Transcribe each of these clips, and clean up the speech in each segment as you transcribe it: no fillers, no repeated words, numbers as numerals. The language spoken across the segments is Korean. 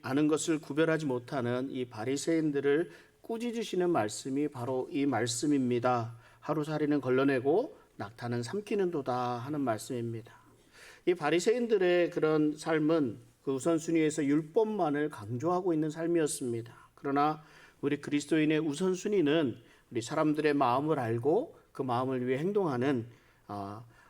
아는 것을 구별하지 못하는 이 바리새인들을 꾸짖으시는 말씀이 바로 이 말씀입니다. 하루살이는 걸러내고 낙타는 삼키는도다 하는 말씀입니다. 이 바리새인들의 그런 삶은 그 우선순위에서 율법만을 강조하고 있는 삶이었습니다. 그러나 우리 그리스도인의 우선순위는 우리 사람들의 마음을 알고 그 마음을 위해 행동하는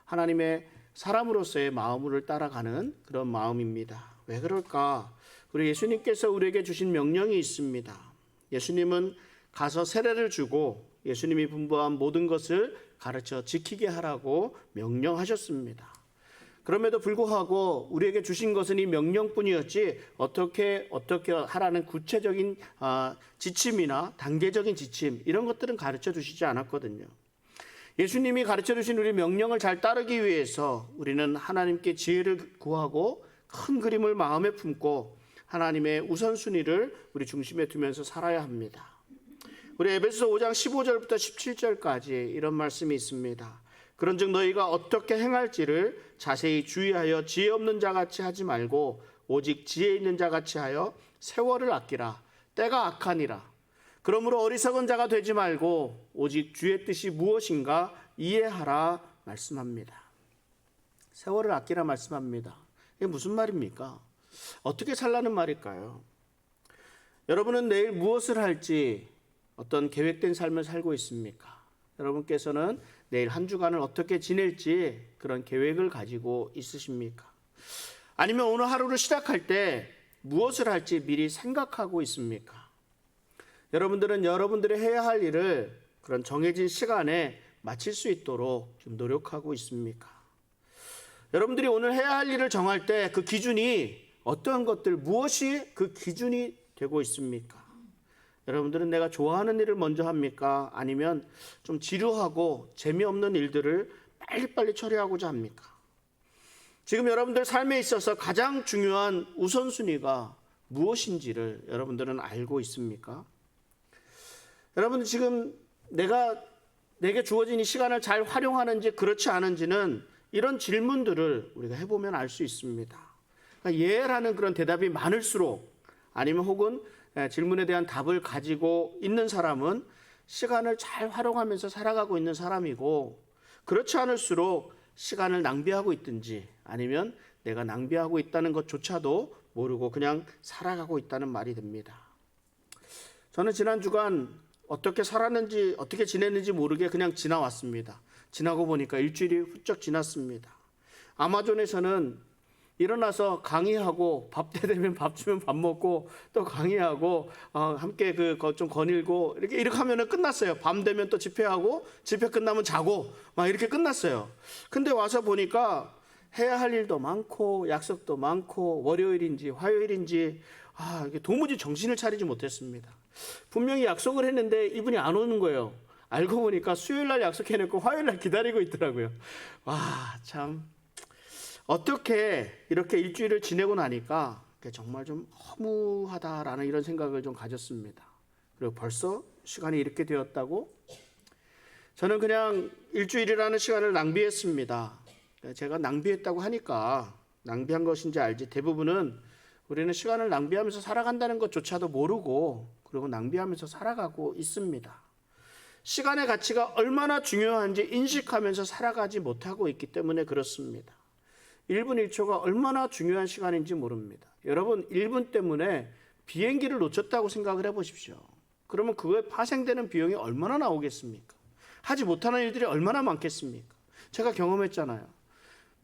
하나님의 사람으로서의 마음을 따라가는 그런 마음입니다. 왜 그럴까? 우리 예수님께서 우리에게 주신 명령이 있습니다. 예수님은 가서 세례를 주고 예수님이 분부한 모든 것을 가르쳐 지키게 하라고 명령하셨습니다. 그럼에도 불구하고 우리에게 주신 것은 이 명령뿐이었지 어떻게 하라는 구체적인 지침이나 단계적인 지침 이런 것들은 가르쳐 주시지 않았거든요. 예수님이 가르쳐 주신 우리 명령을 잘 따르기 위해서 우리는 하나님께 지혜를 구하고 큰 그림을 마음에 품고 하나님의 우선순위를 우리 중심에 두면서 살아야 합니다. 우리 에베소서 5장 15절부터 17절까지 이런 말씀이 있습니다. 그런즉 너희가 어떻게 행할지를 자세히 주의하여 지혜 없는 자같이 하지 말고 오직 지혜 있는 자같이 하여 세월을 아끼라. 때가 악하니라. 그러므로 어리석은 자가 되지 말고 오직 주의 뜻이 무엇인가 이해하라 말씀합니다. 세월을 아끼라 말씀합니다. 이게 무슨 말입니까? 어떻게 살라는 말일까요? 여러분은 내일 무엇을 할지 어떤 계획된 삶을 살고 있습니까? 여러분께서는 내일 한 주간을 어떻게 지낼지 그런 계획을 가지고 있으십니까? 아니면 오늘 하루를 시작할 때 무엇을 할지 미리 생각하고 있습니까? 여러분들은 여러분들이 해야 할 일을 그런 정해진 시간에 마칠 수 있도록 좀 노력하고 있습니까? 여러분들이 오늘 해야 할 일을 정할 때 그 기준이 어떠한 것들, 무엇이 그 기준이 되고 있습니까? 여러분들은 내가 좋아하는 일을 먼저 합니까? 아니면 좀 지루하고 재미없는 일들을 빨리빨리 처리하고자 합니까? 지금 여러분들 삶에 있어서 가장 중요한 우선순위가 무엇인지를 여러분들은 알고 있습니까? 여러분 지금 내게 주어진 이 시간을 잘 활용하는지 그렇지 않은지는 이런 질문들을 우리가 해보면 알 수 있습니다. 그러니까 예라는 그런 대답이 많을수록 아니면 혹은 질문에 대한 답을 가지고 있는 사람은 시간을 잘 활용하면서 살아가고 있는 사람이고 그렇지 않을수록 시간을 낭비하고 있든지 아니면 내가 낭비하고 있다는 것조차도 모르고 그냥 살아가고 있다는 말이 됩니다. 저는 지난 주간 어떻게 살았는지 어떻게 지냈는지 모르게 그냥 지나왔습니다. 지나고 보니까 일주일이 훌쩍 지났습니다. 아마존에서는 일어나서 강의하고 밥 때 되면 밥 주면 밥 먹고 또 강의하고 함께 좀 거닐고 이렇게 하면은 끝났어요. 밤 되면 또 집회하고 집회 끝나면 자고 막 이렇게 끝났어요. 근데 와서 보니까 해야 할 일도 많고 약속도 많고 월요일인지 화요일인지 이게 도무지 정신을 차리지 못했습니다. 분명히 약속을 했는데 이분이 안 오는 거예요. 알고 보니까 수요일 날 약속해놓고 화요일 날 기다리고 있더라고요. 참 어떻게 이렇게 일주일을 지내고 나니까 정말 좀 허무하다라는 이런 생각을 좀 가졌습니다. 그리고 벌써 시간이 이렇게 되었다고? 저는 그냥 일주일이라는 시간을 낭비했습니다. 제가 낭비했다고 하니까 낭비한 것인지 알지 대부분은 우리는 시간을 낭비하면서 살아간다는 것조차도 모르고 그리고 낭비하면서 살아가고 있습니다. 시간의 가치가 얼마나 중요한지 인식하면서 살아가지 못하고 있기 때문에 그렇습니다. 1분 1초가 얼마나 중요한 시간인지 모릅니다. 여러분 1분 때문에 비행기를 놓쳤다고 생각을 해보십시오. 그러면 그거에 파생되는 비용이 얼마나 나오겠습니까? 하지 못하는 일들이 얼마나 많겠습니까? 제가 경험했잖아요.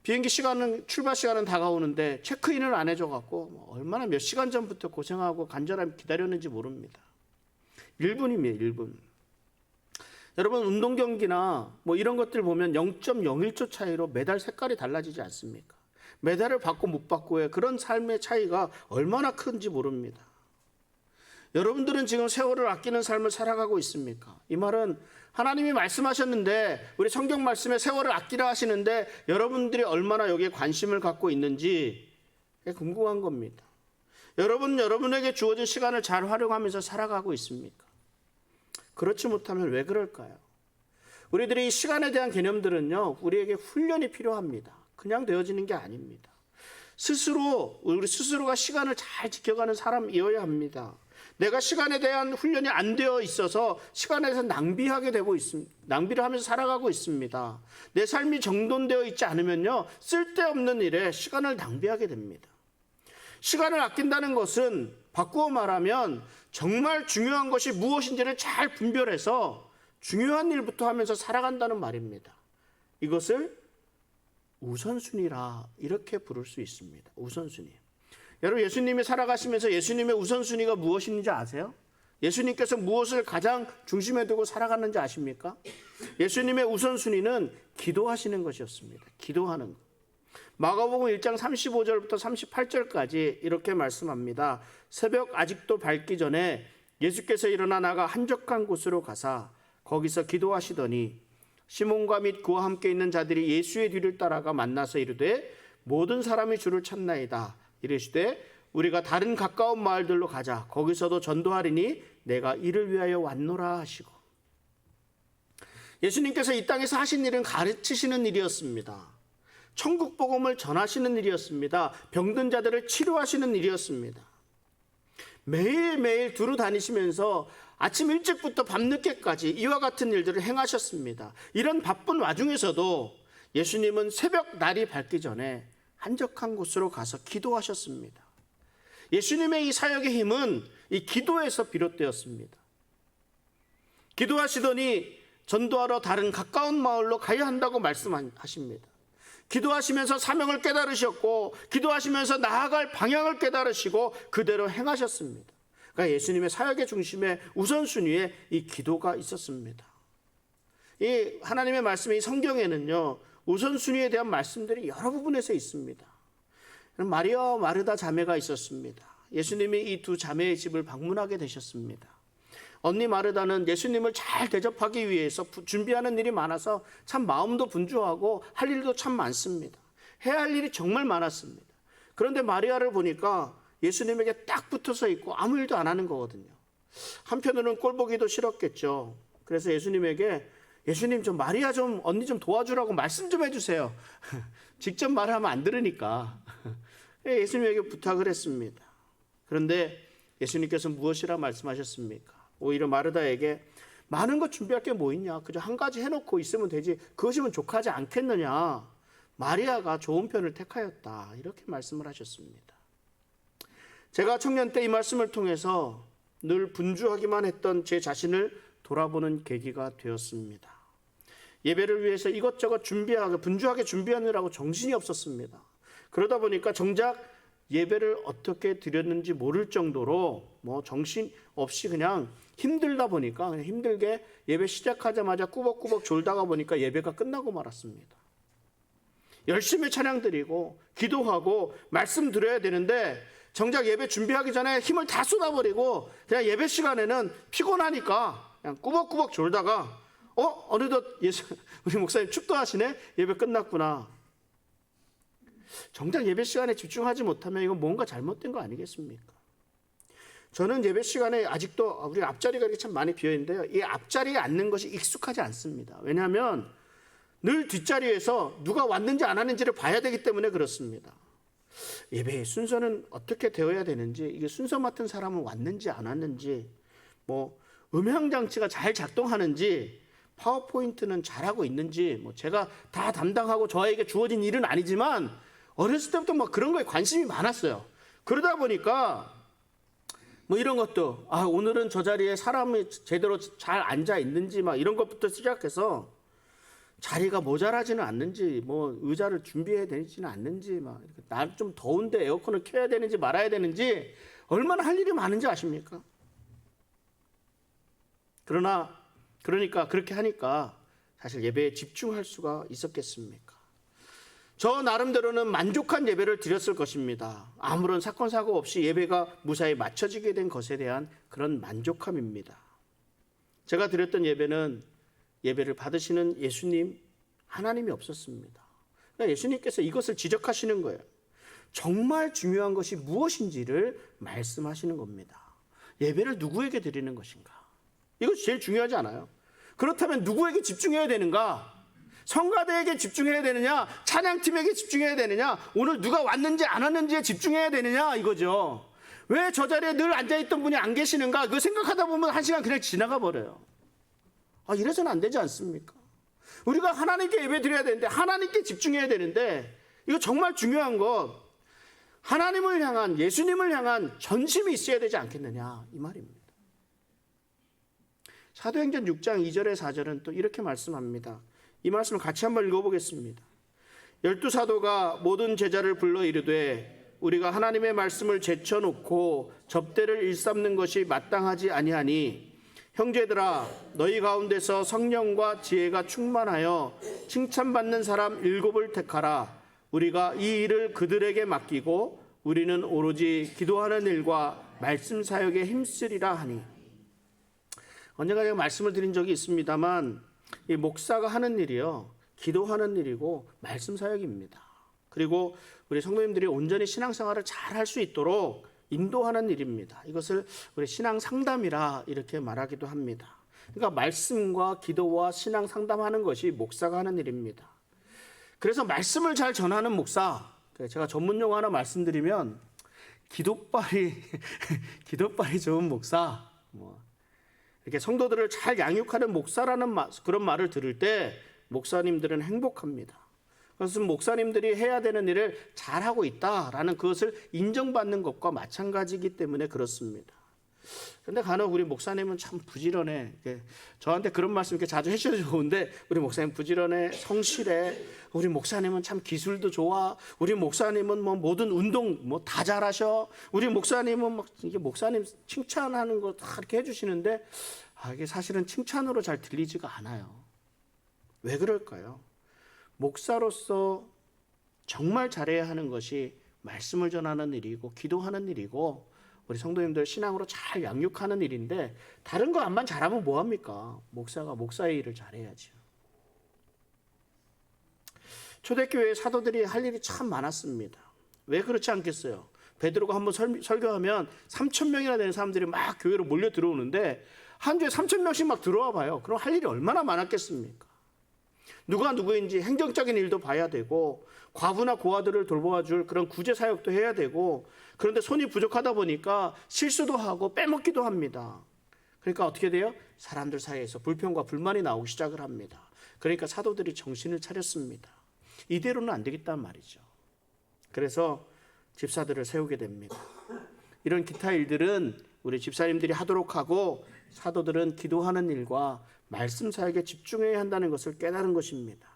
비행기 출발 시간은 다가오는데 체크인을 안 해줘갖고 얼마나 몇 시간 전부터 고생하고 간절하게 기다렸는지 모릅니다. 1분입니다. 1분. 여러분 운동 경기나 이런 것들 보면 0.01초 차이로 메달 색깔이 달라지지 않습니까? 메달을 받고 못 받고의 그런 삶의 차이가 얼마나 큰지 모릅니다. 여러분들은 지금 세월을 아끼는 삶을 살아가고 있습니까? 이 말은 하나님이 말씀하셨는데 우리 성경 말씀에 세월을 아끼라 하시는데 여러분들이 얼마나 여기에 관심을 갖고 있는지 궁금한 겁니다. 여러분에게 주어진 시간을 잘 활용하면서 살아가고 있습니까? 그렇지 못하면 왜 그럴까요? 우리들이 이 시간에 대한 개념들은요, 우리에게 훈련이 필요합니다. 그냥 되어지는 게 아닙니다. 우리 스스로가 시간을 잘 지켜가는 사람이어야 합니다. 내가 시간에 대한 훈련이 안 되어 있어서 시간에 대해서 낭비하게 되고 있습니다. 낭비를 하면서 살아가고 있습니다. 내 삶이 정돈되어 있지 않으면요, 쓸데없는 일에 시간을 낭비하게 됩니다. 시간을 아낀다는 것은 바꾸어 말하면 정말 중요한 것이 무엇인지를 잘 분별해서 중요한 일부터 하면서 살아간다는 말입니다. 이것을 우선순위라 이렇게 부를 수 있습니다. 우선순위. 여러분, 예수님이 살아가시면서 예수님의 우선순위가 무엇인지 아세요? 예수님께서 무엇을 가장 중심에 두고 살아갔는지 아십니까? 예수님의 우선순위는 기도하시는 것이었습니다. 기도하는 것. 마가복음 1장 35절부터 38절까지 이렇게 말씀합니다. 새벽 아직도 밝기 전에 예수께서 일어나 나가 한적한 곳으로 가사 거기서 기도하시더니 시몬과 및 그와 함께 있는 자들이 예수의 뒤를 따라가 만나서 이르되 모든 사람이 주를 찾나이다. 이르시되 우리가 다른 가까운 마을들로 가자. 거기서도 전도하리니 내가 이를 위하여 왔노라 하시고. 예수님께서 이 땅에서 하신 일은 가르치시는 일이었습니다. 천국 복음을 전하시는 일이었습니다. 병든 자들을 치료하시는 일이었습니다. 매일매일 두루 다니시면서 아침 일찍부터 밤늦게까지 이와 같은 일들을 행하셨습니다. 이런 바쁜 와중에서도 예수님은 새벽 날이 밝기 전에 한적한 곳으로 가서 기도하셨습니다. 예수님의 이 사역의 힘은 이 기도에서 비롯되었습니다. 기도하시더니 전도하러 다른 가까운 마을로 가야 한다고 말씀하십니다. 기도하시면서 사명을 깨달으셨고 기도하시면서 나아갈 방향을 깨달으시고 그대로 행하셨습니다. 그러니까 예수님의 사역의 중심에 우선순위에 이 기도가 있었습니다. 이 하나님의 말씀이 성경에는요, 우선순위에 대한 말씀들이 여러 부분에서 있습니다. 마리아와 마르다 자매가 있었습니다. 예수님이 이 두 자매의 집을 방문하게 되셨습니다. 언니 마르다는 예수님을 잘 대접하기 위해서 준비하는 일이 많아서 참 마음도 분주하고 할 일도 참 많습니다. 해야 할 일이 정말 많았습니다. 그런데 마리아를 보니까 예수님에게 딱 붙어서 있고 아무 일도 안 하는 거거든요. 한편으로는 꼴보기도 싫었겠죠. 그래서 예수님에게 예수님 좀 마리아 좀 언니 좀 도와주라고 말씀 좀 해주세요. 직접 말하면 안 들으니까 예수님에게 부탁을 했습니다. 그런데 예수님께서 무엇이라 말씀하셨습니까? 오히려 마르다에게 많은 것 준비할 게 뭐 있냐, 그저 한 가지 해놓고 있으면 되지 그것이면 족하지 않겠느냐, 마리아가 좋은 편을 택하였다, 이렇게 말씀을 하셨습니다. 제가 청년 때 이 말씀을 통해서 늘 분주하기만 했던 제 자신을 돌아보는 계기가 되었습니다. 예배를 위해서 이것저것 분주하게 준비하느라고 정신이 없었습니다. 그러다 보니까 정작 예배를 어떻게 드렸는지 모를 정도로 정신 없이 그냥 힘들다 보니까 그냥 힘들게 예배 시작하자마자 꾸벅꾸벅 졸다가 보니까 예배가 끝나고 말았습니다. 열심히 찬양 드리고 기도하고 말씀 드려야 되는데 정작 예배 준비하기 전에 힘을 다 쏟아버리고 그냥 예배 시간에는 피곤하니까 그냥 꾸벅꾸벅 졸다가 어느덧 우리 목사님 축도하시네? 예배 끝났구나. 정작 예배 시간에 집중하지 못하면 이건 뭔가 잘못된 거 아니겠습니까? 저는 예배 시간에 아직도 우리 앞자리가 이렇게 참 많이 비어있는데요, 이 앞자리에 앉는 것이 익숙하지 않습니다. 왜냐하면 늘 뒷자리에서 누가 왔는지 안 왔는지를 봐야 되기 때문에 그렇습니다. 예배의 순서는 어떻게 되어야 되는지, 이게 순서 맡은 사람은 왔는지 안 왔는지, 음향장치가 잘 작동하는지, 파워포인트는 잘하고 있는지, 제가 다 담당하고 저에게 주어진 일은 아니지만 어렸을 때부터 그런 거에 관심이 많았어요. 그러다 보니까 이런 것도 오늘은 저 자리에 사람이 제대로 잘 앉아 있는지 이런 것부터 시작해서 자리가 모자라지는 않는지, 의자를 준비해야 되지는 않는지, 날 좀 더운데 에어컨을 켜야 되는지 말아야 되는지 얼마나 할 일이 많은지 아십니까? 그러니까 그렇게 하니까 사실 예배에 집중할 수가 있었겠습니까? 저 나름대로는 만족한 예배를 드렸을 것입니다. 아무런 사건 사고 없이 예배가 무사히 마쳐지게 된 것에 대한 그런 만족함입니다. 제가 드렸던 예배는 예배를 받으시는 예수님, 하나님이 없었습니다. 그러니까 예수님께서 이것을 지적하시는 거예요. 정말 중요한 것이 무엇인지를 말씀하시는 겁니다. 예배를 누구에게 드리는 것인가? 이것이 제일 중요하지 않아요? 그렇다면 누구에게 집중해야 되는가? 성가대에게 집중해야 되느냐, 찬양팀에게 집중해야 되느냐, 오늘 누가 왔는지 안 왔는지에 집중해야 되느냐 이거죠. 왜 저 자리에 늘 앉아있던 분이 안 계시는가, 그거 생각하다 보면 한 시간 그냥 지나가 버려요. 이래서는 안 되지 않습니까? 우리가 하나님께 예배 드려야 되는데, 하나님께 집중해야 되는데, 이거 정말 중요한 것, 하나님을 향한, 예수님을 향한 전심이 있어야 되지 않겠느냐 이 말입니다. 사도행전 6장 2절에 4절은 또 이렇게 말씀합니다. 이 말씀을 같이 한번 읽어보겠습니다. 12사도가 모든 제자를 불러 이르되 우리가 하나님의 말씀을 제쳐놓고 접대를 일삼는 것이 마땅하지 아니하니 형제들아 너희 가운데서 성령과 지혜가 충만하여 칭찬받는 사람 7을 택하라. 우리가 이 일을 그들에게 맡기고 우리는 오로지 기도하는 일과 말씀 사역에 힘쓰리라 하니. 언젠가 제가 말씀을 드린 적이 있습니다만 이 목사가 하는 일이요, 기도하는 일이고 말씀 사역입니다. 그리고 우리 성도님들이 온전히 신앙생활을 잘 할 수 있도록 인도하는 일입니다. 이것을 우리 신앙 상담이라 이렇게 말하기도 합니다. 그러니까 말씀과 기도와 신앙 상담하는 것이 목사가 하는 일입니다. 그래서 말씀을 잘 전하는 목사, 제가 전문 용어 하나 말씀드리면 기도빨이 좋은 목사, 이렇게 성도들을 잘 양육하는 목사라는 그런 말을 들을 때 목사님들은 행복합니다. 그것은 목사님들이 해야 되는 일을 잘하고 있다라는 그것을 인정받는 것과 마찬가지이기 때문에 그렇습니다. 그런데 간혹 우리 목사님은 참 부지런해. 저한테 그런 말씀 이렇게 자주 해주셔도 좋은데, 우리 목사님 부지런해, 성실해. 우리 목사님은 참 기술도 좋아. 우리 목사님은 모든 운동 다 잘하셔. 우리 목사님은 이게 목사님 칭찬하는 거 다 이렇게 해주시는데, 이게 사실은 칭찬으로 잘 들리지가 않아요. 왜 그럴까요? 목사로서 정말 잘해야 하는 것이 말씀을 전하는 일이고 기도하는 일이고 우리 성도님들 신앙으로 잘 양육하는 일인데, 다른 거 안만 잘하면 뭐합니까? 목사가 목사의 일을 잘해야죠. 초대교회 사도들이 할 일이 참 많았습니다. 왜 그렇지 않겠어요? 베드로가 한번 설교하면 3,000명이나 되는 사람들이 막 교회로 몰려 들어오는데 한 주에 3,000명씩 막 들어와 봐요. 그럼 할 일이 얼마나 많았겠습니까? 누가 누구인지 행정적인 일도 봐야 되고 과부나 고아들을 돌보아줄 그런 구제 사역도 해야 되고, 그런데 손이 부족하다 보니까 실수도 하고 빼먹기도 합니다. 그러니까 어떻게 돼요? 사람들 사이에서 불평과 불만이 나오기 시작을 합니다. 그러니까 사도들이 정신을 차렸습니다. 이대로는 안 되겠다는 말이죠. 그래서 집사들을 세우게 됩니다. 이런 기타 일들은 우리 집사님들이 하도록 하고 사도들은 기도하는 일과 말씀 사역에 집중해야 한다는 것을 깨달은 것입니다.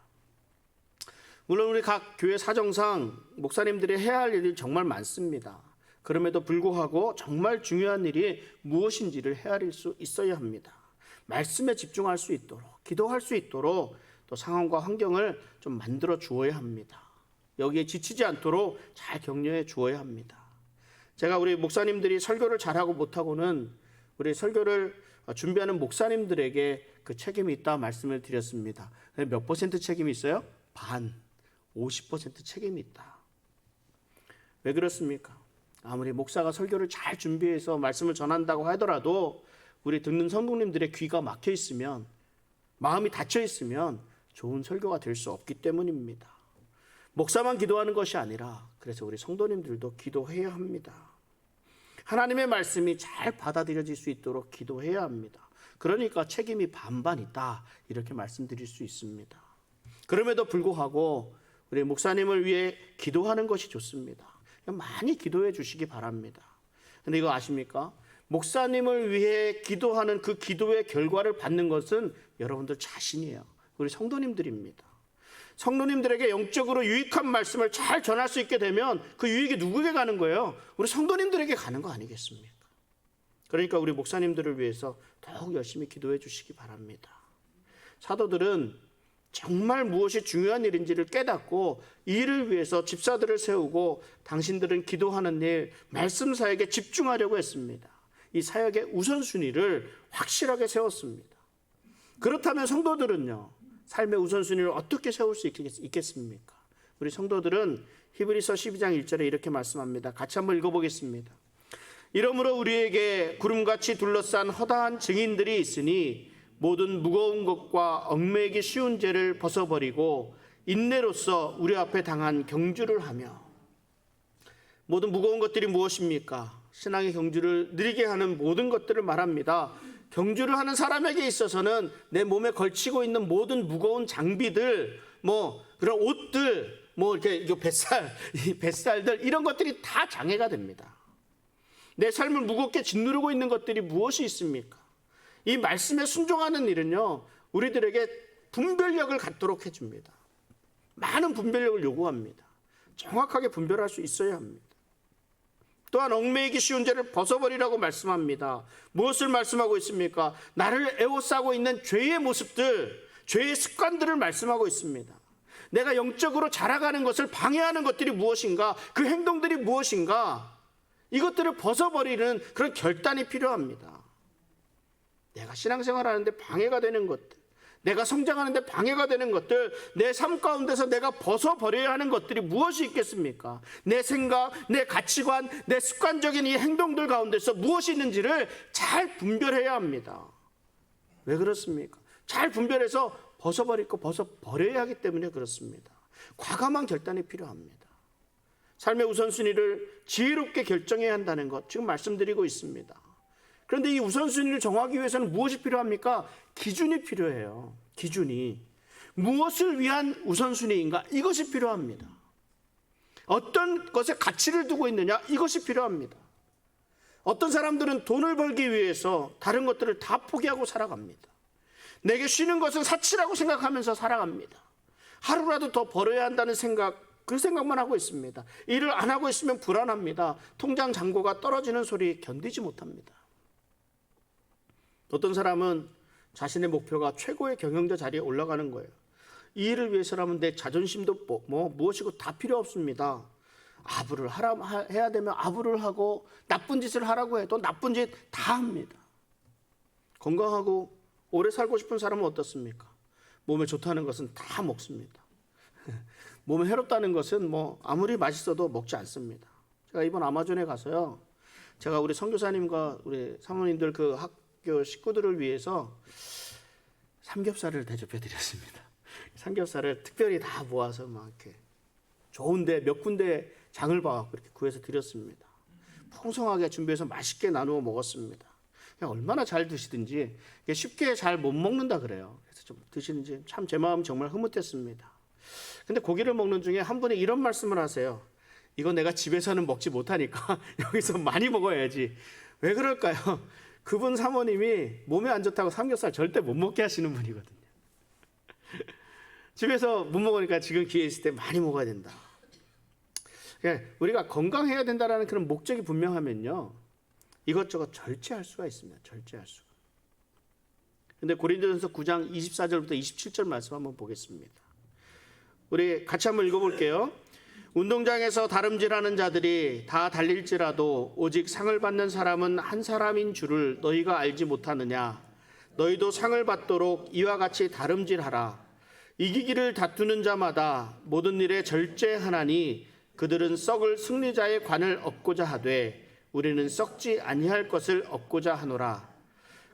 물론 우리 각 교회 사정상 목사님들이 해야 할 일이 정말 많습니다. 그럼에도 불구하고 정말 중요한 일이 무엇인지를 헤아릴 수 있어야 합니다. 말씀에 집중할 수 있도록, 기도할 수 있도록 또 상황과 환경을 좀 만들어 주어야 합니다. 여기에 지치지 않도록 잘 격려해 주어야 합니다. 제가 우리 목사님들이 설교를 잘하고 못하고는 우리 설교를 준비하는 목사님들에게 그 책임이 있다 말씀을 드렸습니다. 몇 퍼센트 책임이 있어요? 반, 50% 책임이 있다. 왜 그렇습니까? 아무리 목사가 설교를 잘 준비해서 말씀을 전한다고 하더라도 우리 듣는 성도님들의 귀가 막혀 있으면, 마음이 닫혀 있으면 좋은 설교가 될 수 없기 때문입니다. 목사만 기도하는 것이 아니라 그래서 우리 성도님들도 기도해야 합니다. 하나님의 말씀이 잘 받아들여질 수 있도록 기도해야 합니다. 그러니까 책임이 반반 있다 이렇게 말씀드릴 수 있습니다. 그럼에도 불구하고 우리 목사님을 위해 기도하는 것이 좋습니다. 많이 기도해 주시기 바랍니다. 근데 이거 아십니까? 목사님을 위해 기도하는 그 기도의 결과를 받는 것은 여러분들 자신이에요. 우리 성도님들입니다. 성도님들에게 영적으로 유익한 말씀을 잘 전할 수 있게 되면 그 유익이 누구에게 가는 거예요? 우리 성도님들에게 가는 거 아니겠습니까? 그러니까 우리 목사님들을 위해서 더욱 열심히 기도해 주시기 바랍니다. 사도들은 정말 무엇이 중요한 일인지를 깨닫고 이 일을 위해서 집사들을 세우고 당신들은 기도하는 일, 말씀 사역에 집중하려고 했습니다. 이 사역의 우선순위를 확실하게 세웠습니다. 그렇다면 성도들은요, 삶의 우선순위를 어떻게 세울 수 있겠습니까? 우리 성도들은 히브리서 12장 1절에 이렇게 말씀합니다. 같이 한번 읽어보겠습니다. 이러므로 우리에게 구름같이 둘러싼 허다한 증인들이 있으니 모든 무거운 것과 얽매이기 쉬운 죄를 벗어버리고 인내로써 우리 앞에 당한 경주를 하며. 모든 무거운 것들이 무엇입니까? 신앙의 경주를 느리게 하는 모든 것들을 말합니다. 경주를 하는 사람에게 있어서는 내 몸에 걸치고 있는 모든 무거운 장비들, 그런 옷들, 이렇게 이 뱃살들, 이런 것들이 다 장애가 됩니다. 내 삶을 무겁게 짓누르고 있는 것들이 무엇이 있습니까? 이 말씀에 순종하는 일은요, 우리들에게 분별력을 갖도록 해줍니다. 많은 분별력을 요구합니다. 정확하게 분별할 수 있어야 합니다. 또한 얽매이기 쉬운 죄를 벗어버리라고 말씀합니다. 무엇을 말씀하고 있습니까? 나를 에워싸고 있는 죄의 모습들, 죄의 습관들을 말씀하고 있습니다. 내가 영적으로 자라가는 것을 방해하는 것들이 무엇인가? 그 행동들이 무엇인가? 이것들을 벗어버리는 그런 결단이 필요합니다. 내가 신앙생활하는데 방해가 되는 것들, 내가 성장하는데 방해가 되는 것들, 내 삶 가운데서 내가 벗어버려야 하는 것들이 무엇이 있겠습니까? 내 생각, 내 가치관, 내 습관적인 이 행동들 가운데서 무엇이 있는지를 잘 분별해야 합니다. 왜 그렇습니까? 잘 분별해서 벗어버려야 하기 때문에 그렇습니다. 과감한 결단이 필요합니다. 삶의 우선순위를 지혜롭게 결정해야 한다는 것, 지금 말씀드리고 있습니다. 그런데 이 우선순위를 정하기 위해서는 무엇이 필요합니까? 기준이 필요해요. 기준이. 무엇을 위한 우선순위인가? 이것이 필요합니다. 어떤 것에 가치를 두고 있느냐? 이것이 필요합니다. 어떤 사람들은 돈을 벌기 위해서 다른 것들을 다 포기하고 살아갑니다. 내게 쉬는 것은 사치라고 생각하면서 살아갑니다. 하루라도 더 벌어야 한다는 그 생각만 하고 있습니다. 일을 안 하고 있으면 불안합니다. 통장 잔고가 떨어지는 소리 견디지 못합니다. 어떤 사람은 자신의 목표가 최고의 경영자 자리에 올라가는 거예요. 이 일을 위해서라면 내 자존심도 무엇이고 다 필요 없습니다. 아부를 해야 되면 아부를 하고, 나쁜 짓을 하라고 해도 나쁜 짓 다 합니다. 건강하고 오래 살고 싶은 사람은 어떻습니까? 몸에 좋다는 것은 다 먹습니다. 몸에 해롭다는 것은 아무리 맛있어도 먹지 않습니다. 제가 이번 아마존에 가서요, 제가 우리 선교사님과 우리 사모님들 그 학교 식구들을 위해서 삼겹살을 대접해 드렸습니다. 삼겹살을 특별히 다 모아서 이렇게 좋은데 몇 군데 장을 봐갖고 이렇게 구해서 드렸습니다. 풍성하게 준비해서 맛있게 나누어 먹었습니다. 얼마나 잘 드시든지 쉽게 잘 못 먹는다 그래요. 그래서 좀 드시는지 참 제 마음 정말 흐뭇했습니다. 근데 고기를 먹는 중에 한 분이 이런 말씀을 하세요. 이거 내가 집에서는 먹지 못하니까 여기서 많이 먹어야지. 왜 그럴까요? 그분 사모님이 몸에 안 좋다고 삼겹살 절대 못 먹게 하시는 분이거든요. 집에서 못 먹으니까 지금 기회 있을 때 많이 먹어야 된다. 우리가 건강해야 된다는 그런 목적이 분명하면요, 이것저것 절제할 수가 있습니다. 절제할 수가. 근데 고린도전서 9장 24절부터 27절 말씀 한번 보겠습니다. 우리 같이 한번 읽어볼게요. 운동장에서 다름질하는 자들이 다 달릴지라도 오직 상을 받는 사람은 한 사람인 줄을 너희가 알지 못하느냐? 너희도 상을 받도록 이와 같이 다름질하라. 이기기를 다투는 자마다 모든 일에 절제하나니 그들은 썩을 승리자의 관을 얻고자 하되 우리는 썩지 아니할 것을 얻고자 하노라.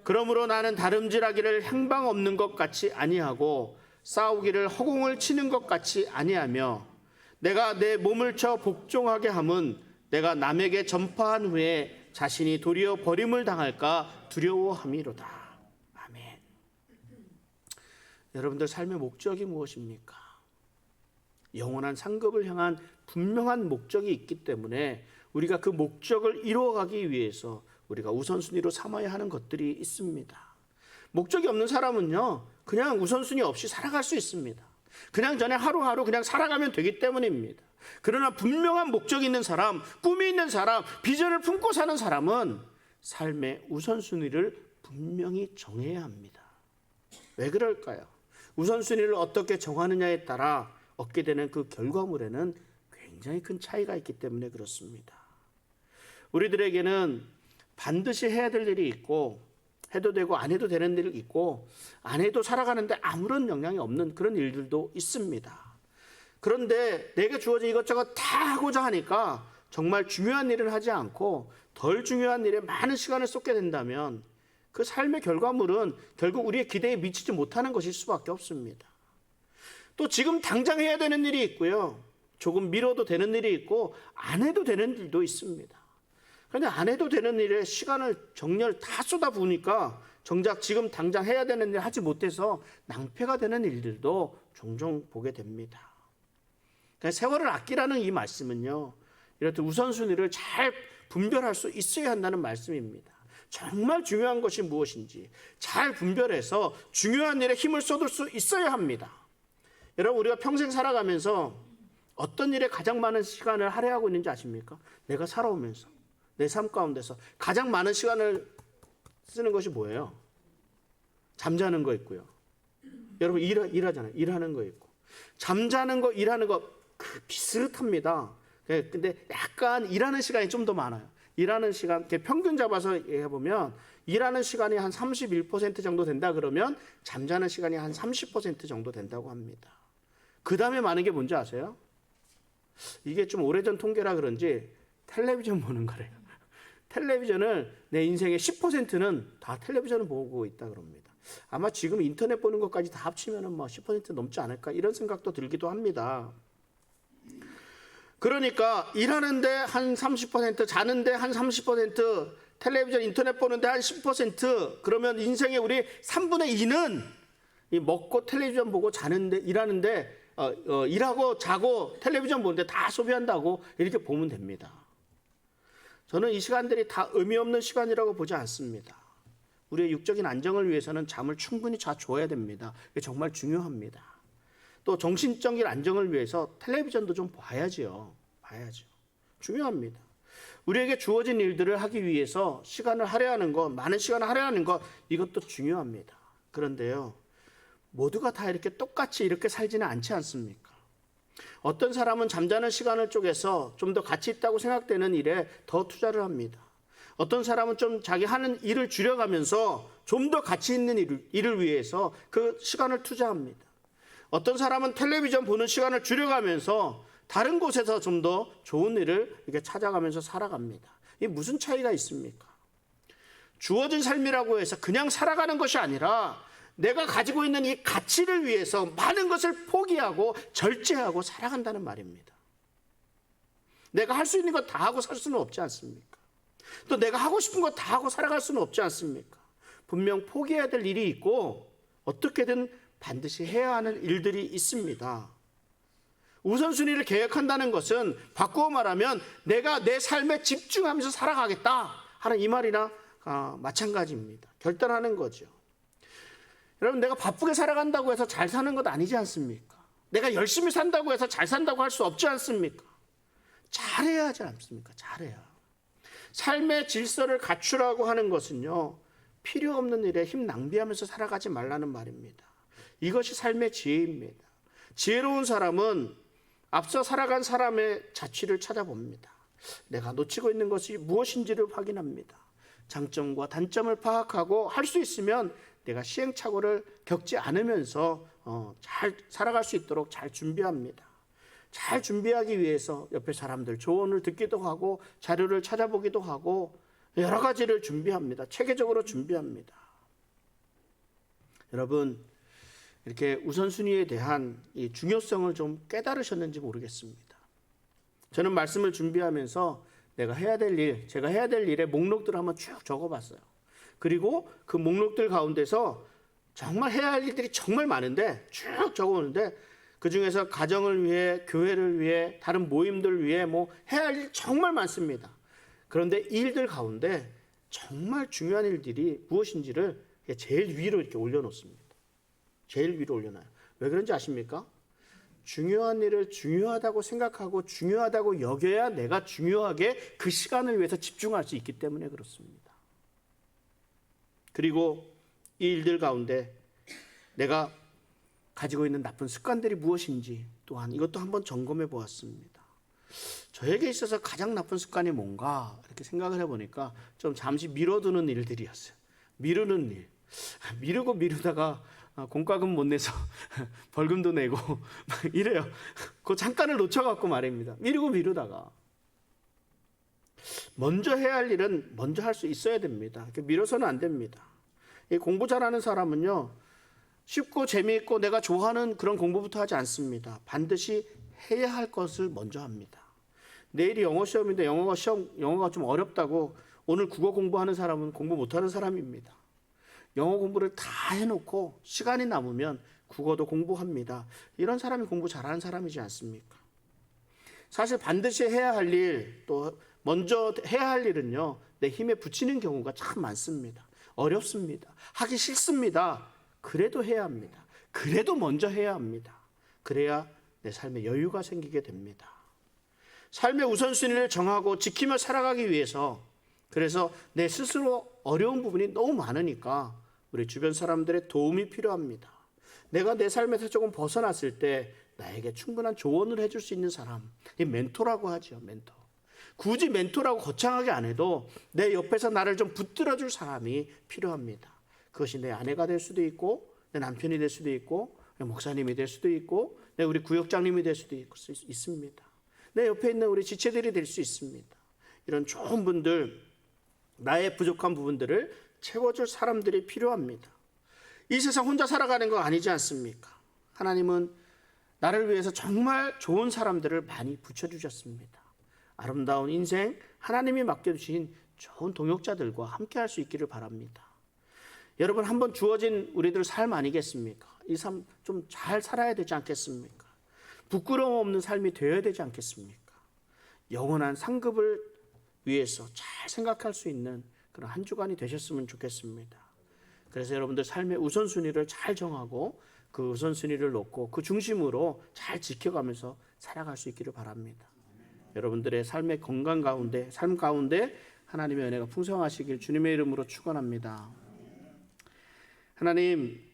그러므로 나는 다름질하기를 행방 없는 것 같이 아니하고 싸우기를 허공을 치는 것 같이 아니하며 내가 내 몸을 쳐 복종하게 함은 내가 남에게 전파한 후에 자신이 도리어 버림을 당할까 두려워함이로다. 아멘. 여러분들 삶의 목적이 무엇입니까? 영원한 상급을 향한 분명한 목적이 있기 때문에 우리가 그 목적을 이루어가기 위해서 우리가 우선순위로 삼아야 하는 것들이 있습니다. 목적이 없는 사람은요, 그냥 우선순위 없이 살아갈 수 있습니다. 그냥 전에 하루하루 그냥 살아가면 되기 때문입니다. 그러나 분명한 목적이 있는 사람, 꿈이 있는 사람, 비전을 품고 사는 사람은 삶의 우선순위를 분명히 정해야 합니다. 왜 그럴까요? 우선순위를 어떻게 정하느냐에 따라 얻게 되는 그 결과물에는 굉장히 큰 차이가 있기 때문에 그렇습니다. 우리들에게는 반드시 해야 될 일이 있고 해도 되고 안 해도 되는 일이 있고 안 해도 살아가는데 아무런 영향이 없는 그런 일들도 있습니다. 그런데 내게 주어진 이것저것 다 하고자 하니까 정말 중요한 일을 하지 않고 덜 중요한 일에 많은 시간을 쏟게 된다면 그 삶의 결과물은 결국 우리의 기대에 미치지 못하는 것일 수밖에 없습니다. 또 지금 당장 해야 되는 일이 있고요. 조금 미뤄도 되는 일이 있고 안 해도 되는 일도 있습니다. 그런데 안 해도 되는 일에 시간을 정렬 다 쏟아부으니까 정작 지금 당장 해야 되는 일 하지 못해서 낭패가 되는 일들도 종종 보게 됩니다. 그러니까 세월을 아끼라는 이 말씀은요, 이렇듯 우선순위를 잘 분별할 수 있어야 한다는 말씀입니다. 정말 중요한 것이 무엇인지 잘 분별해서 중요한 일에 힘을 쏟을 수 있어야 합니다. 여러분, 우리가 평생 살아가면서 어떤 일에 가장 많은 시간을 할애하고 있는지 아십니까? 내가 살아오면서 내 삶 가운데서 가장 많은 시간을 쓰는 것이 뭐예요? 잠자는 거 있고요. 여러분 일하잖아요. 일하는 거 있고. 잠자는 거, 일하는 거 비슷합니다. 근데 약간 일하는 시간이 좀 더 많아요. 일하는 시간, 평균 잡아서 해보면 일하는 시간이 한 31% 정도 된다 그러면 잠자는 시간이 한 30% 정도 된다고 합니다. 그 다음에 많은 게 뭔지 아세요? 이게 좀 오래전 통계라 그런지 텔레비전 보는 거래요. 텔레비전을 내 인생의 10%는 다 텔레비전을 보고 있다 그럽니다. 아마 지금 인터넷 보는 것까지 다 합치면 뭐 10% 넘지 않을까 이런 생각도 들기도 합니다. 그러니까 일하는데 한 30%, 자는데 한 30%, 텔레비전 인터넷 보는데 한 10%, 그러면 인생의 우리 3분의 2는 이 먹고 텔레비전 보고 자는데 일하는데 일하고 자고 텔레비전 보는데 다 소비한다고 이렇게 보면 됩니다. 저는 이 시간들이 다 의미 없는 시간이라고 보지 않습니다. 우리의 육적인 안정을 위해서는 잠을 충분히 자줘야 됩니다. 이게 정말 중요합니다. 또 정신적인 안정을 위해서 텔레비전도 좀 봐야죠. 중요합니다. 우리에게 주어진 일들을 하기 위해서 시간을 할애하는 것, 많은 시간을 할애하는 것, 이것도 중요합니다. 그런데요, 모두가 다 이렇게 똑같이 이렇게 살지는 않지 않습니까? 어떤 사람은 잠자는 시간을 쪼개서 좀 더 가치 있다고 생각되는 일에 더 투자를 합니다. 어떤 사람은 좀 자기 하는 일을 줄여가면서 좀 더 가치 있는 일을 위해서 그 시간을 투자합니다. 어떤 사람은 텔레비전 보는 시간을 줄여가면서 다른 곳에서 좀 더 좋은 일을 이렇게 찾아가면서 살아갑니다. 이게 무슨 차이가 있습니까? 주어진 삶이라고 해서 그냥 살아가는 것이 아니라 내가 가지고 있는 이 가치를 위해서 많은 것을 포기하고 절제하고 살아간다는 말입니다. 내가 할 수 있는 것 다 하고 살 수는 없지 않습니까? 또 내가 하고 싶은 것 다 하고 살아갈 수는 없지 않습니까? 분명 포기해야 될 일이 있고 어떻게든 반드시 해야 하는 일들이 있습니다. 우선순위를 계획한다는 것은 바꾸어 말하면 내가 내 삶에 집중하면서 살아가겠다 하는 이 말이나 마찬가지입니다. 결단하는 거죠. 여러분, 내가 바쁘게 살아간다고 해서 잘 사는 것 아니지 않습니까? 내가 열심히 산다고 해서 잘 산다고 할 수 없지 않습니까? 잘해야 하지 않습니까? 잘해야. 삶의 질서를 갖추라고 하는 것은요, 필요 없는 일에 힘 낭비하면서 살아가지 말라는 말입니다. 이것이 삶의 지혜입니다. 지혜로운 사람은 앞서 살아간 사람의 자취를 찾아봅니다. 내가 놓치고 있는 것이 무엇인지를 확인합니다. 장점과 단점을 파악하고 할 수 있으면 내가 시행착오를 겪지 않으면서 잘 살아갈 수 있도록 잘 준비합니다. 잘 준비하기 위해서 옆에 사람들 조언을 듣기도 하고 자료를 찾아보기도 하고 여러 가지를 준비합니다. 체계적으로 준비합니다. 여러분, 이렇게 우선순위에 대한 이 중요성을 좀 깨달으셨는지 모르겠습니다. 저는 말씀을 준비하면서 제가 해야 될 일의 목록들을 한번 쭉 적어봤어요. 그리고 그 목록들 가운데서 정말 해야 할 일들이 정말 많은데 쭉 적어오는데 그중에서 가정을 위해, 교회를 위해, 다른 모임들 위해 해야 할 일 정말 많습니다. 그런데 이 일들 가운데 정말 중요한 일들이 무엇인지를 제일 위로 이렇게 올려놓습니다. 제일 위로 올려놔요. 왜 그런지 아십니까? 중요한 일을 중요하다고 생각하고 중요하다고 여겨야 내가 중요하게 그 시간을 위해서 집중할 수 있기 때문에 그렇습니다. 그리고 이 일들 가운데 내가 가지고 있는 나쁜 습관들이 무엇인지 또한 이것도 한번 점검해 보았습니다. 저에게 있어서 가장 나쁜 습관이 뭔가 이렇게 생각을 해보니까 좀 잠시 미뤄두는 일들이었어요. 미루는 일. 미루고 미루다가 공과금 못 내서 벌금도 내고 막 이래요. 그 잠깐을 놓쳐갖고 말입니다. 미루고 미루다가. 먼저 해야 할 일은 먼저 할 수 있어야 됩니다. 미뤄서는 안 됩니다. 이 공부 잘하는 사람은요, 쉽고 재미있고 내가 좋아하는 그런 공부부터 하지 않습니다. 반드시 해야 할 것을 먼저 합니다. 내일이 영어 시험인데 영어가 좀 어렵다고 오늘 국어 공부하는 사람은 공부 못하는 사람입니다. 영어 공부를 다 해놓고 시간이 남으면 국어도 공부합니다. 이런 사람이 공부 잘하는 사람이지 않습니까? 사실 반드시 해야 할 일, 또 먼저 해야 할 일은요, 내 힘에 부치는 경우가 참 많습니다. 어렵습니다. 하기 싫습니다. 그래도 해야 합니다. 그래도 먼저 해야 합니다. 그래야 내 삶에 여유가 생기게 됩니다. 삶의 우선순위를 정하고 지키며 살아가기 위해서, 그래서 내 스스로 어려운 부분이 너무 많으니까 우리 주변 사람들의 도움이 필요합니다. 내가 내 삶에서 조금 벗어났을 때 나에게 충분한 조언을 해줄 수 있는 사람, 이 멘토라고 하죠. 멘토. 굳이 멘토라고 거창하게 안 해도 내 옆에서 나를 좀 붙들어줄 사람이 필요합니다. 그것이 내 아내가 될 수도 있고, 내 남편이 될 수도 있고, 내 목사님이 될 수도 있고, 내 우리 구역장님이 될 수도 있습니다. 내 옆에 있는 우리 지체들이 될 수 있습니다. 이런 좋은 분들, 나의 부족한 부분들을 채워줄 사람들이 필요합니다. 이 세상 혼자 살아가는 거 아니지 않습니까? 하나님은 나를 위해서 정말 좋은 사람들을 많이 붙여주셨습니다. 아름다운 인생, 하나님이 맡겨주신 좋은 동역자들과 함께 할 수 있기를 바랍니다. 여러분, 한번 주어진 우리들 삶 아니겠습니까? 이 삶 좀 잘 살아야 되지 않겠습니까? 부끄러움 없는 삶이 되어야 되지 않겠습니까? 영원한 상급을 위해서 잘 생각할 수 있는 그런 한 주간이 되셨으면 좋겠습니다. 그래서 여러분들 삶의 우선순위를 잘 정하고 그 우선순위를 놓고 그 중심으로 잘 지켜가면서 살아갈 수 있기를 바랍니다. 여러분들의 삶의 건강 가운데, 삶 가운데 하나님의 은혜가 풍성하시길 주님의 이름으로 축원합니다. 하나님,